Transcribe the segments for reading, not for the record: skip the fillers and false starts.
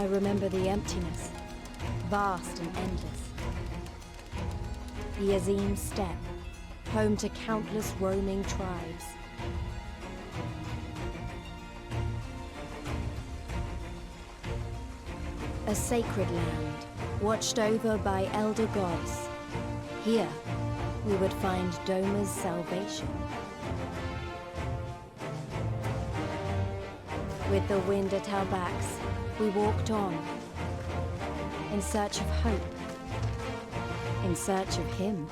remember the emptiness, vast and endless. The Azim Steppe, home to countless roaming tribes. A sacred land, watched over by elder gods. Here, we would find Doma's salvation. With the wind at our backs, we walked on, in search of hope, in search of him.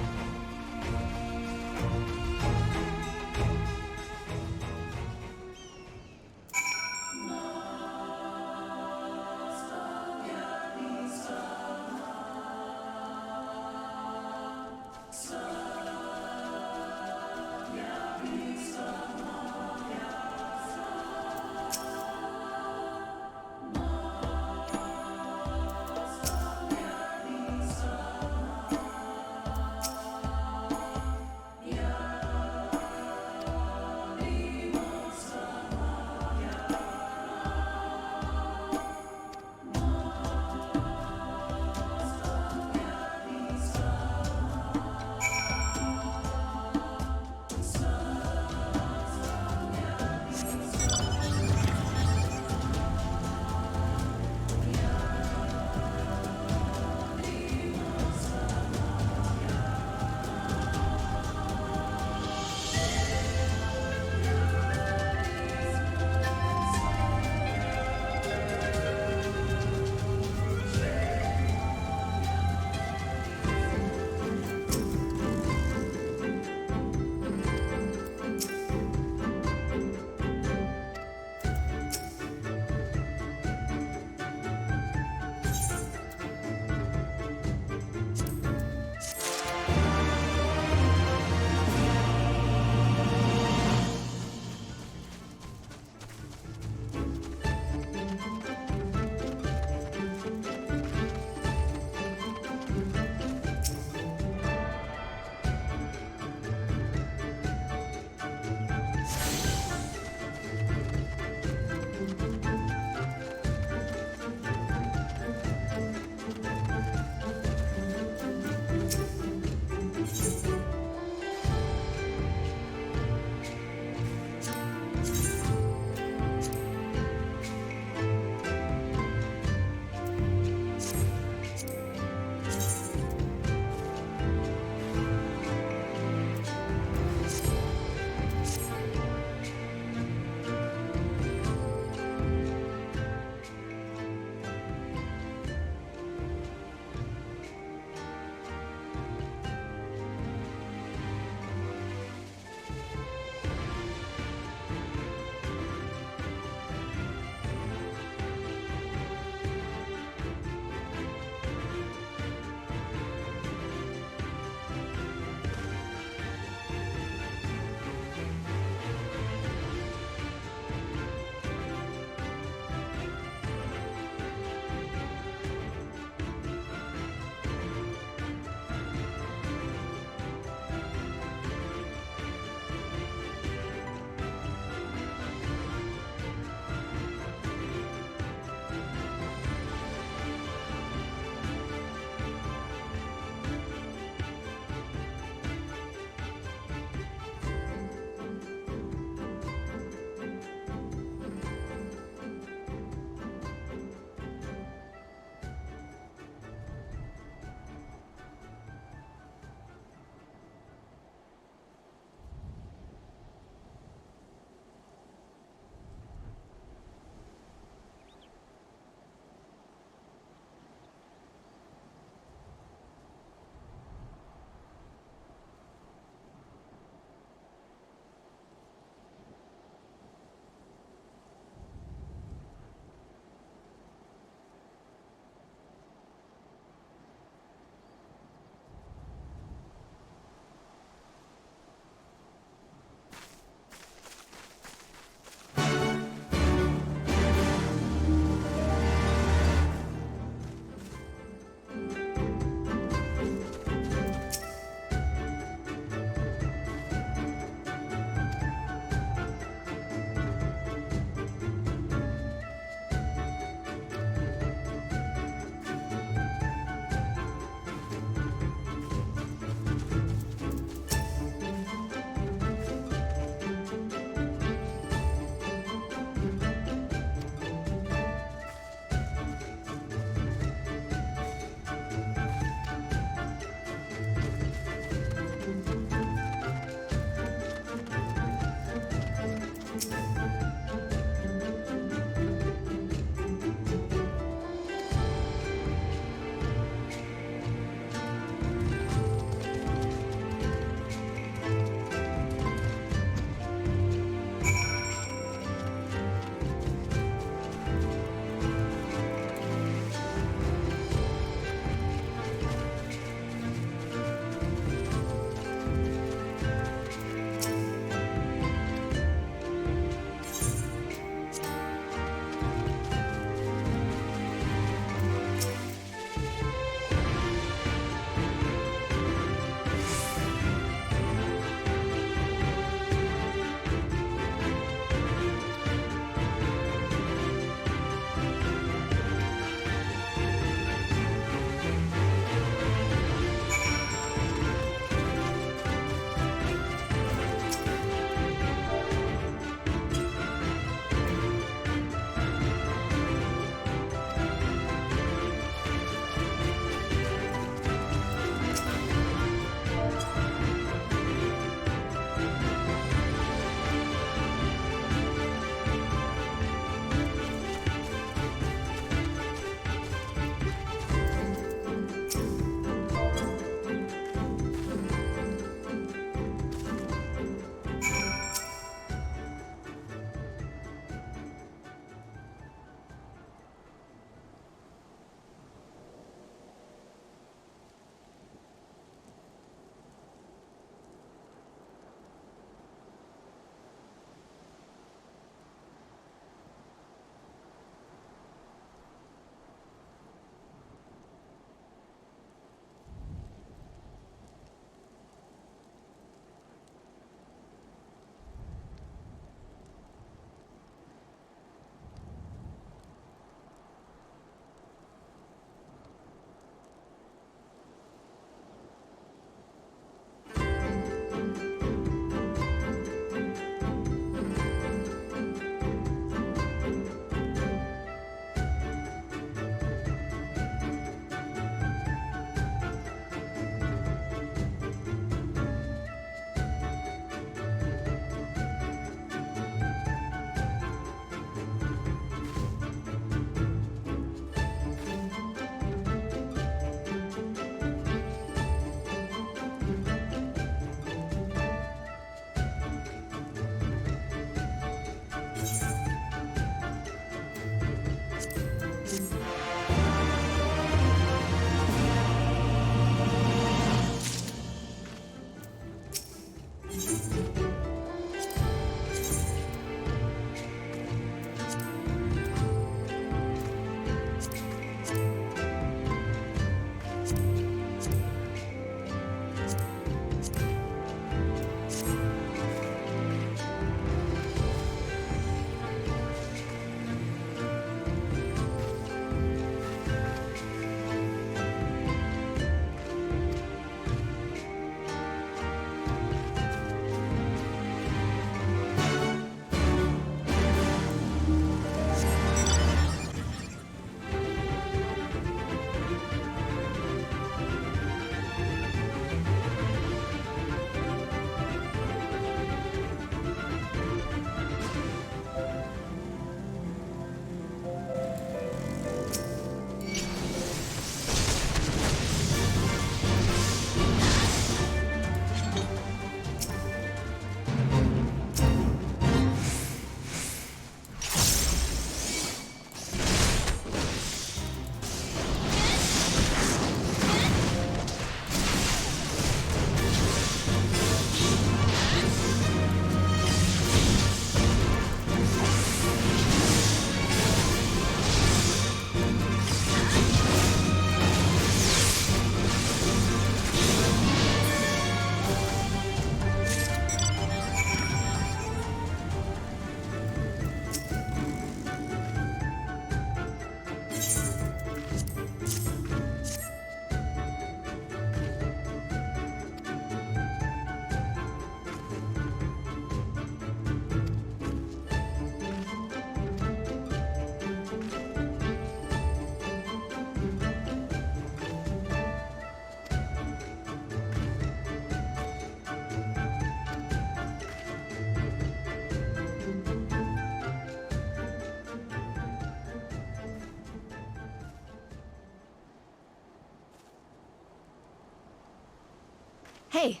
Hey.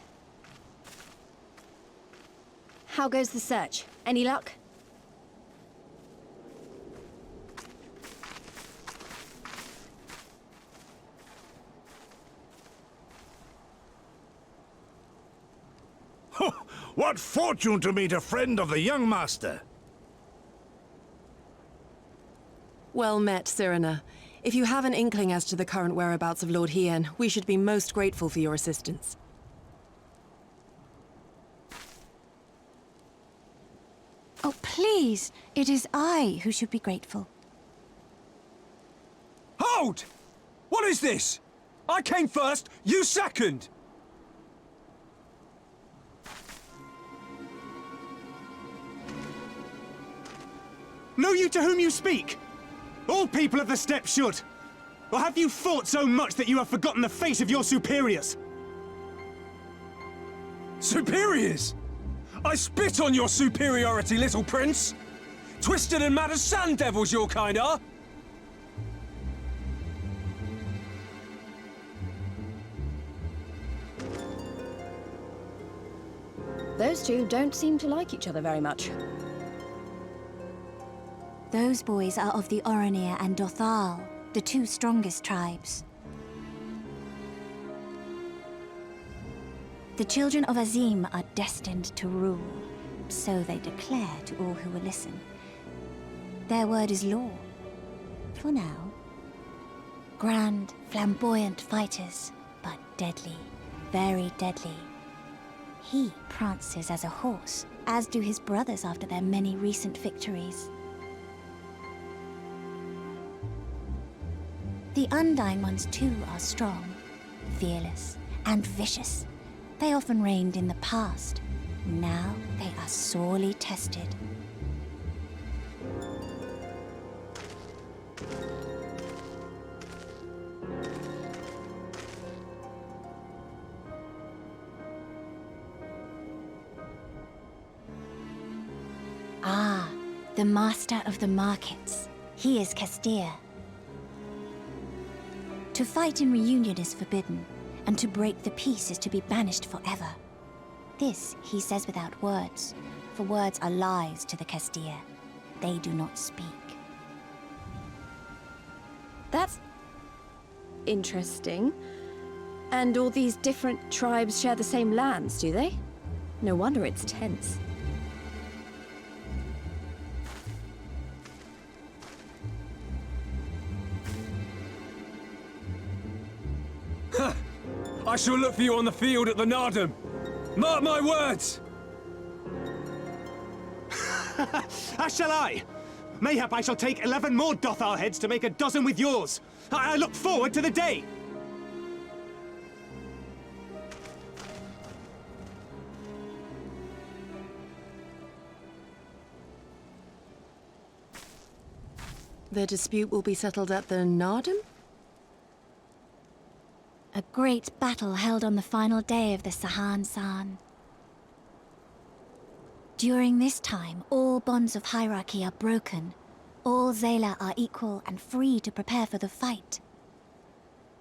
How goes the search? Any luck? What fortune to meet a friend of the young master! Well met, Cyrena. If you have an inkling as to the current whereabouts of Lord Hien, we should be most grateful for your assistance. Oh, please! It is I who should be grateful. Hold! What is this? I came first, you second! Know you to whom you speak? All people of the steppe should. Or have you fought so much that you have forgotten the face of your superiors? Superiors? I spit on your superiority, little prince! Twisted and mad as sand devils your kind are! Those two don't seem to like each other very much. Those boys are of the Oranir and Dothal, the two strongest tribes. The children of Azim are destined to rule, so they declare to all who will listen. Their word is law. For now. Grand, flamboyant fighters, but deadly, very deadly. He prances as a horse, as do his brothers after their many recent victories. The Undyne ones too are strong, fearless, and vicious. They often reigned in the past. Now they are sorely tested. Ah, the master of the markets. He is Castir. To fight in reunion is forbidden, and to break the peace is to be banished forever. This he says without words, for words are lies to the Castir. They do not speak. That's interesting. And all these different tribes share the same lands, do they? No wonder it's tense. I shall look for you on the field at the Nardum. Mark my words! As shall I. Mayhap I shall take 11 more Dothal heads to make a dozen with yours. I look forward to the day. The dispute will be settled at the Nardum? A great battle held on the final day of the Sahan San. During this time, all bonds of hierarchy are broken. All Xaela are equal and free to prepare for the fight.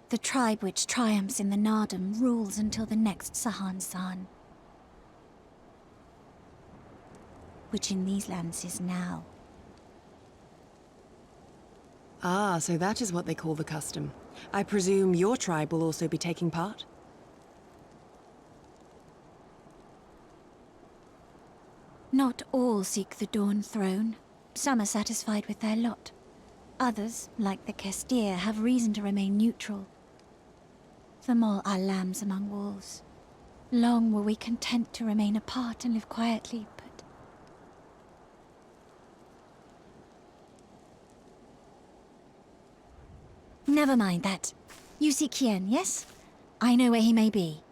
The tribe which triumphs in the Nardum rules until the next Sahan San, which in these lands is now. Ah, so that is what they call the custom. I presume your tribe will also be taking part? Not all seek the Dawn Throne. Some are satisfied with their lot. Others, like the Castir, have reason to remain neutral. Them all are lambs among wolves. Long were we content to remain apart and live quietly, but... Never mind that. You seek Hien, yes? I know where he may be.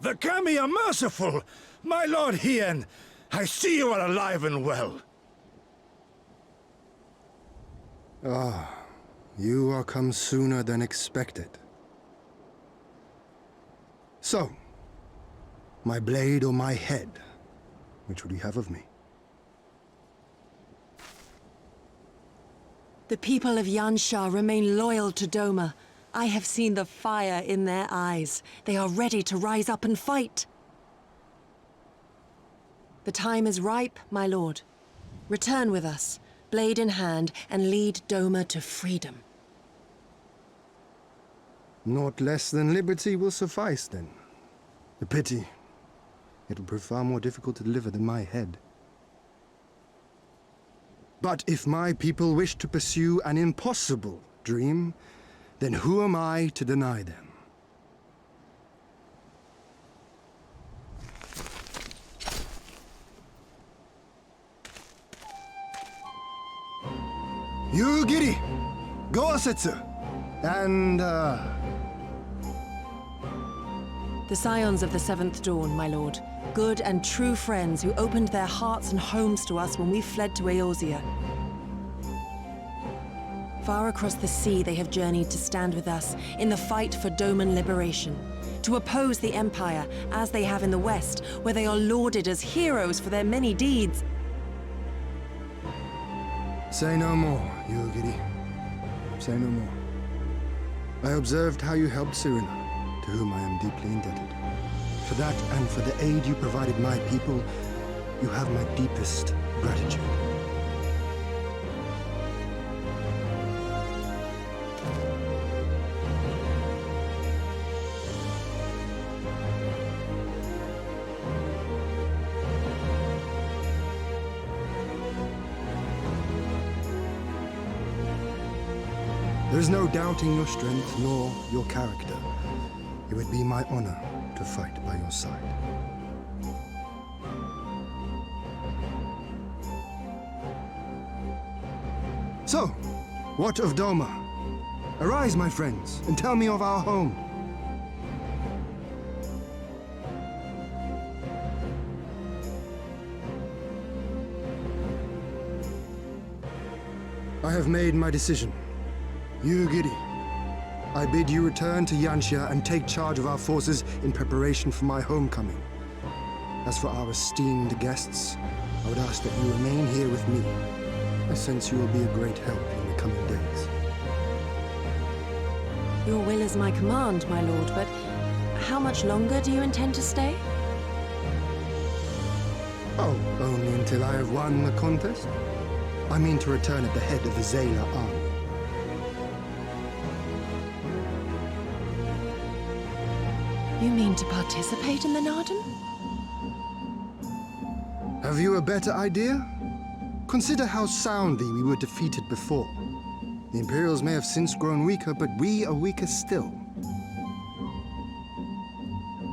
The Kami are merciful! My lord Hien, I see you are alive and well. You are come sooner than expected. So, my blade or my head? Which would you have of me? The people of Yansha remain loyal to Doma. I have seen the fire in their eyes. They are ready to rise up and fight. The time is ripe, my lord. Return with us, blade in hand, and lead Doma to freedom. Naught less than liberty will suffice, then. A pity. It will prove far more difficult to deliver than my head. But if my people wish to pursue an impossible dream, then who am I to deny them? You, Giri! Go-setsu! And, The scions of the Seventh Dawn, my lord. Good and true friends who opened their hearts and homes to us when we fled to Eorzea. Far across the sea they have journeyed to stand with us in the fight for Doman liberation. To oppose the Empire, as they have in the West, where they are lauded as heroes for their many deeds. Say no more, Yugiri. Say no more. I observed how you helped Cyrena, to whom I am deeply indebted. For that and for the aid you provided my people, you have my deepest gratitude. There is no doubting your strength nor your character. It would be my honor to fight by your side. So, what of Doma? Arise, my friends, and tell me of our home. I have made my decision. Yugiri, I bid you return to Yansha and take charge of our forces in preparation for my homecoming. As for our esteemed guests, I would ask that you remain here with me. I sense you will be a great help in the coming days. Your will is my command, my lord, but how much longer do you intend to stay? Oh, only until I have won the contest? I mean to return at the head of the Xaela army. You mean to participate in the Narden? Have you a better idea? Consider how soundly we were defeated before. The Imperials may have since grown weaker, but we are weaker still.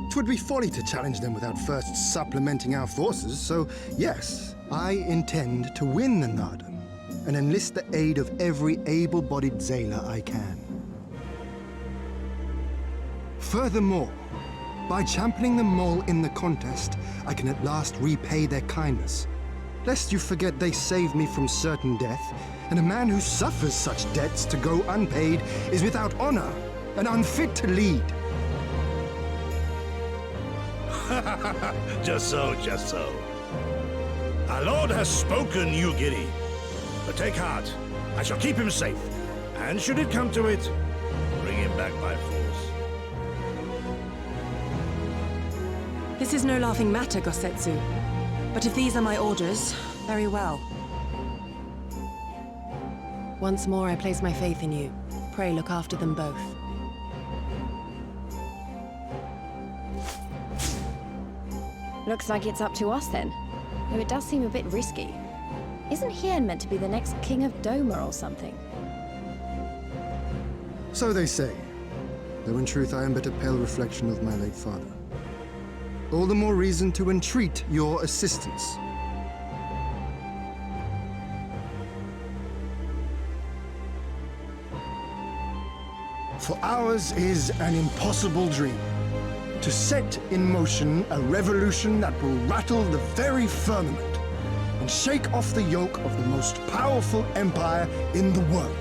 'Twould be folly to challenge them without first supplementing our forces, so yes, I intend to win the Narden and enlist the aid of every able-bodied Xaela I can. Furthermore, by championing the Mole in the contest, I can at last repay their kindness. Lest you forget they saved me from certain death, and a man who suffers such debts to go unpaid is without honor and unfit to lead. Just so, just so. Our lord has spoken, Yugiri. But take heart, I shall keep him safe. And should it come to it, bring him back by force. This is no laughing matter, Gosetsu. But if these are my orders, very well. Once more, I place my faith in you. Pray look after them both. Looks like it's up to us then. Though it does seem a bit risky. Isn't Hien meant to be the next king of Doma or something? So they say, though in truth I am but a pale reflection of my late father. All the more reason to entreat your assistance. For ours is an impossible dream. to set in motion a revolution that will rattle the very firmament and shake off the yoke of the most powerful empire in the world.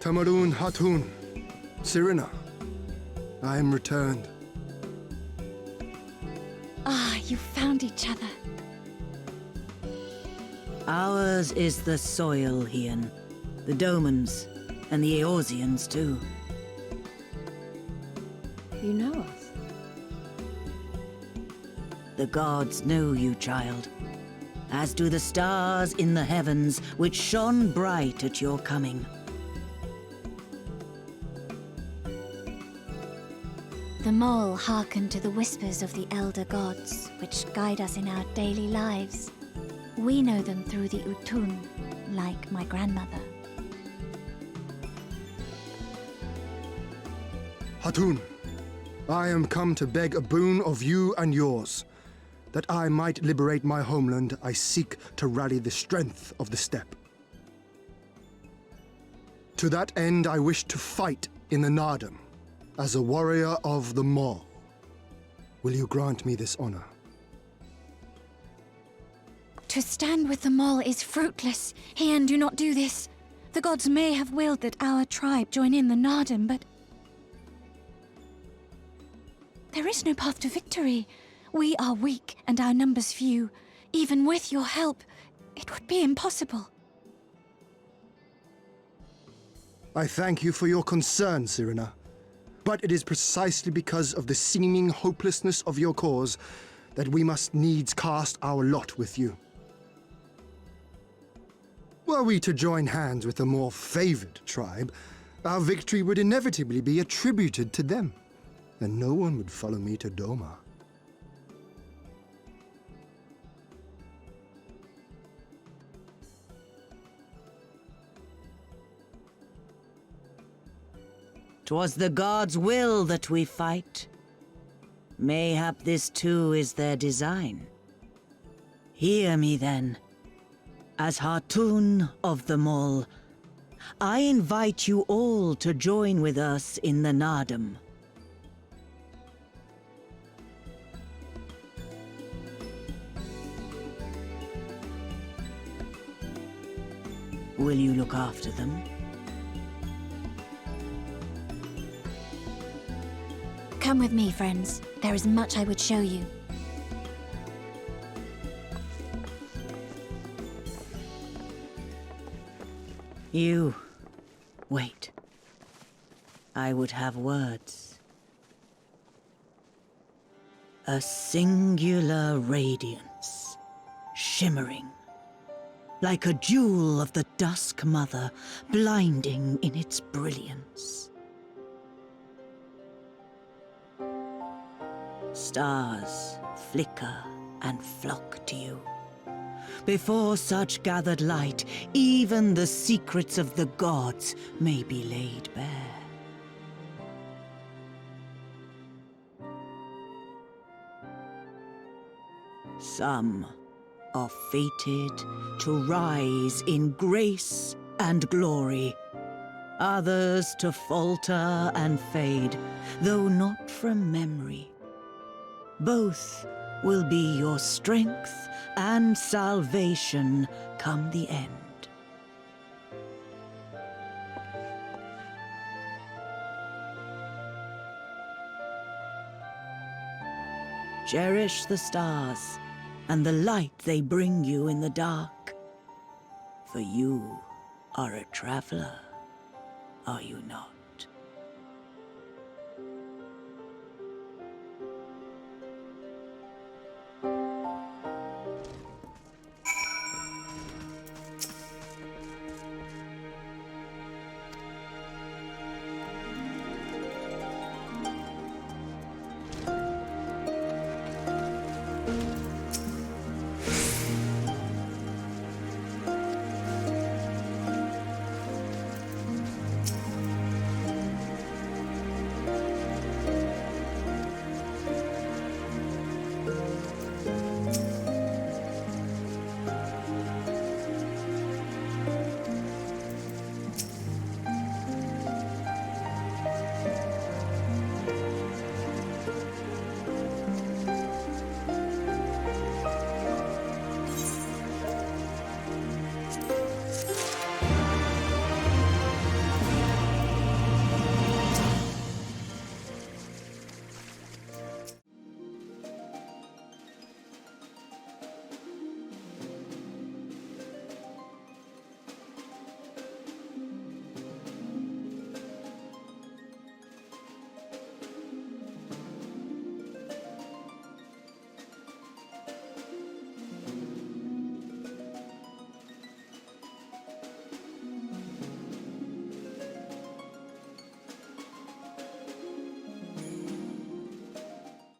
Tamarun Hatun, Sirina, I am returned. Ah, you found each other. Ours is the soil, Hien. The Domans, and the Eorzeans too. You know us. The gods know you, child. As do the stars in the heavens, which shone bright at your coming. The mole hearkened to the whispers of the elder gods, which guide us in our daily lives. We know them through the Utun, like my grandmother. Hatun, I am come to beg a boon of you and yours. That I might liberate my homeland, I seek to rally the strength of the steppe. To that end, I wish to fight in the Nardam, as a warrior of the Maw. Will you grant me this honor? To stand with the mole is fruitless. Hien, do not do this. The gods may have willed that our tribe join in the Nardam, but there is no path to victory. We are weak and our numbers few. Even with your help, it would be impossible. I thank you for your concern, Sirina. But it is precisely because of the seeming hopelessness of your cause that we must needs cast our lot with you. Were we to join hands with a more favored tribe, our victory would inevitably be attributed to them, and no one would follow me to Doma. "'Twas the gods' will that we fight. Mayhap this too is their design. Hear me then. As Hatun of the Mole, I invite you all to join with us in the Nardam. Will you look after them? Come with me, friends. There is much I would show you. You... wait. I would have words. A singular radiance, shimmering, like a jewel of the Dusk Mother, blinding in its brilliance. Stars flicker and flock to you. Before such gathered light, even the secrets of the gods may be laid bare. Some are fated to rise in grace and glory, others to falter and fade, though not from memory. Both will be your strength and salvation come the end. Cherish the stars and the light they bring you in the dark. For you are a traveler, are you not?